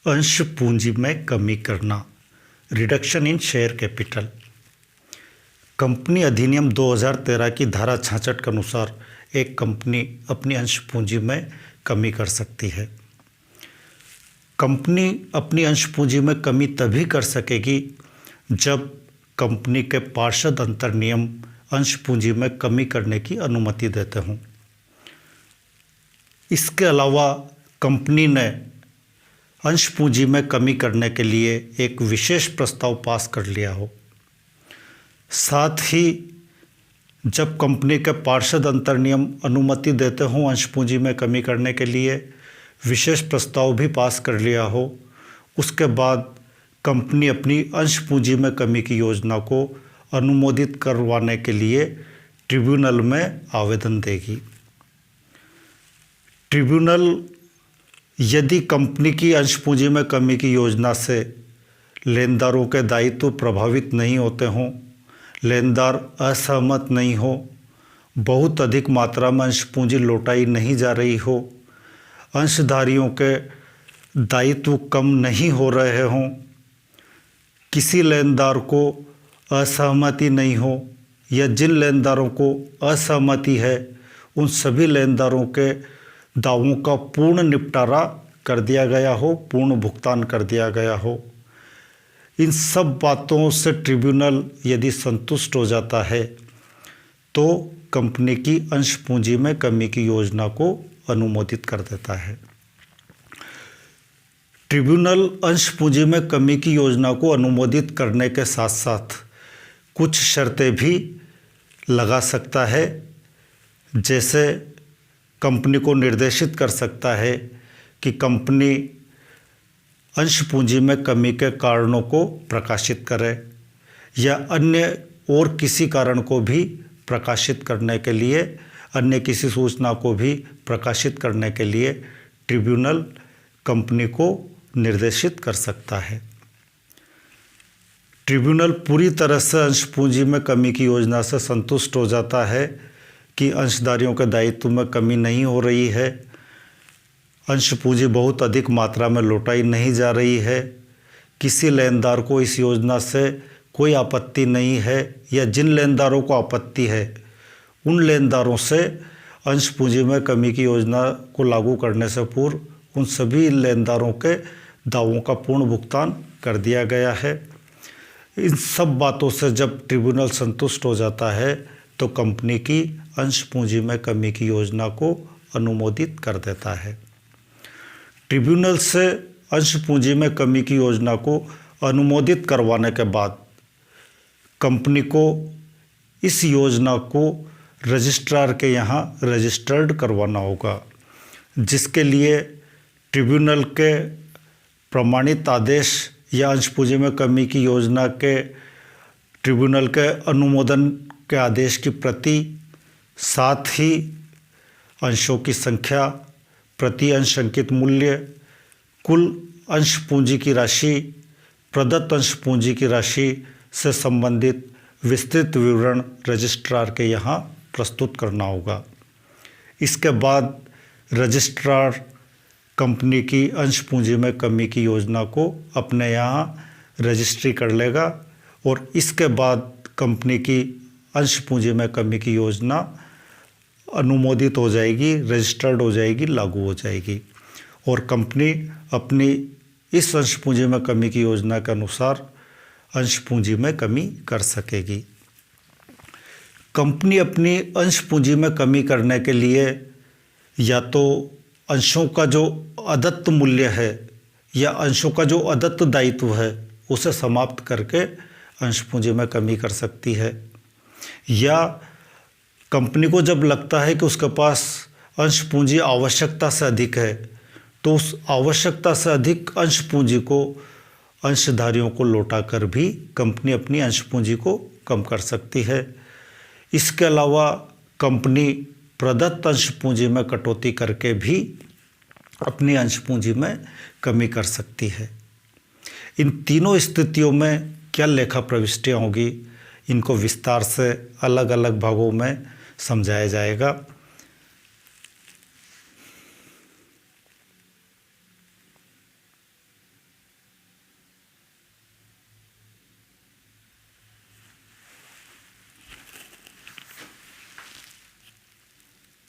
अंश पूंजी में कमी करना, reduction in share capital. Company अधिनियम 2013 की धारा 66 के अनुसार एक कंपनी अपनी अंश पूंजी में कमी कर सकती है। कंपनी अपनी अंश पूंजी में कमी तभी कर सकेगी जब कंपनी के पार्षद अंतर नियम अंश पूंजी में कमी करने की अनुमति देते हों। इसके अलावा कंपनी ने अंश पूंजी में कमी करने के लिए एक विशेष प्रस्ताव पास कर लिया हो। साथ ही जब कंपनी के पार्षद अंतर नियम अनुमति देते हों अंश पूंजी में कमी करने के लिए विशेष प्रस्ताव भी पास कर लिया हो, उसके बाद कंपनी अपनी अंश पूंजी में कमी की योजना को अनुमोदित करवाने के लिए ट्रिब्यूनल में आवेदन देगी। ट्रिब्यूनल यदि कंपनी की अंश पूंजी में कमी की योजना से लेनदारों के दायित्व प्रभावित नहीं होते हों, लेनदार असहमत नहीं हो, बहुत अधिक मात्रा में अंश पूंजी लौटाई नहीं जा रही हो, अंशधारियों के दायित्व कम नहीं हो रहे हों, किसी लेनदार को असहमति नहीं हो या जिन लेनदारों को असहमति है उन सभी लेनदारों के दावों का पूर्ण निपटारा कर दिया गया हो, पूर्ण भुगतान कर दिया गया हो। इन सब बातों से ट्रिब्यूनल यदि संतुष्ट हो जाता है तो कंपनी की अंश पूंजी में कमी की योजना को अनुमोदित कर देता है। ट्रिब्यूनल अंश पूंजी में कमी की योजना को अनुमोदित करने के साथ साथ कुछ शर्तें भी लगा सकता है, जैसे कंपनी को निर्देशित कर सकता है कि कंपनी अंश पूंजी में कमी के कारणों को प्रकाशित करे या अन्य और किसी कारण को भी प्रकाशित करने के लिए, अन्य किसी सूचना को भी प्रकाशित करने के लिए ट्रिब्यूनल कंपनी को निर्देशित कर सकता है। ट्रिब्यूनल पूरी तरह से अंश पूंजी में कमी की योजना से संतुष्ट हो जाता है कि अंशधारियों के दायित्व में कमी नहीं हो रही है, अंश पूंजी बहुत अधिक मात्रा में लौटाई नहीं जा रही है, किसी लेनदार को इस योजना से कोई आपत्ति नहीं है या जिन लेनदारों को आपत्ति है उन लेनदारों से अंश पूंजी में कमी की योजना को लागू करने से पूर्व उन सभी लेनदारों के दावों का पूर्ण भुगतान कर दिया गया है। इन सब बातों से जब ट्रिब्यूनल संतुष्ट हो जाता है तो कंपनी की अंश पूंजी में कमी की योजना को अनुमोदित कर देता है। ट्रिब्यूनल से अंश पूंजी में कमी की योजना को अनुमोदित करवाने के बाद कंपनी को इस योजना को रजिस्ट्रार के यहाँ रजिस्टर्ड करवाना होगा, जिसके लिए ट्रिब्यूनल के प्रमाणित आदेश या अंश पूंजी में कमी की योजना के ट्रिब्यूनल के अनुमोदन के आदेश की प्रति, साथ ही अंशों की संख्या, प्रति अंश अंकित मूल्य, कुल अंश पूंजी की राशि, प्रदत्त अंश पूंजी की राशि से संबंधित विस्तृत विवरण रजिस्ट्रार के यहाँ प्रस्तुत करना होगा। इसके बाद रजिस्ट्रार कंपनी की अंश पूंजी में कमी की योजना को अपने यहाँ रजिस्ट्री कर लेगा और इसके बाद कंपनी की अंश पूंजी में कमी की योजना अनुमोदित हो जाएगी, रजिस्टर्ड हो जाएगी, लागू हो जाएगी और कंपनी अपनी इस अंश पूंजी में कमी की योजना के अनुसार अंश पूंजी में कमी कर सकेगी। कंपनी अपनी अंश पूंजी में कमी करने के लिए या तो अंशों का जो अदत्त मूल्य है या अंशों का जो अदत्त दायित्व है उसे समाप्त करके अंश पूंजी में कमी कर सकती है, या कंपनी को जब लगता है कि उसके पास अंश पूंजी आवश्यकता से अधिक है तो उस आवश्यकता से अधिक अंश पूंजी को अंशधारियों को लौटाकर भी कंपनी अपनी अंश पूंजी को कम कर सकती है। इसके अलावा कंपनी प्रदत्त अंश पूंजी में कटौती करके भी अपनी अंश पूंजी में कमी कर सकती है। इन तीनों स्थितियों में क्या लेखा प्रविष्टियाँ होगी, इनको विस्तार से अलग अलग भागों में समझाया जाएगा।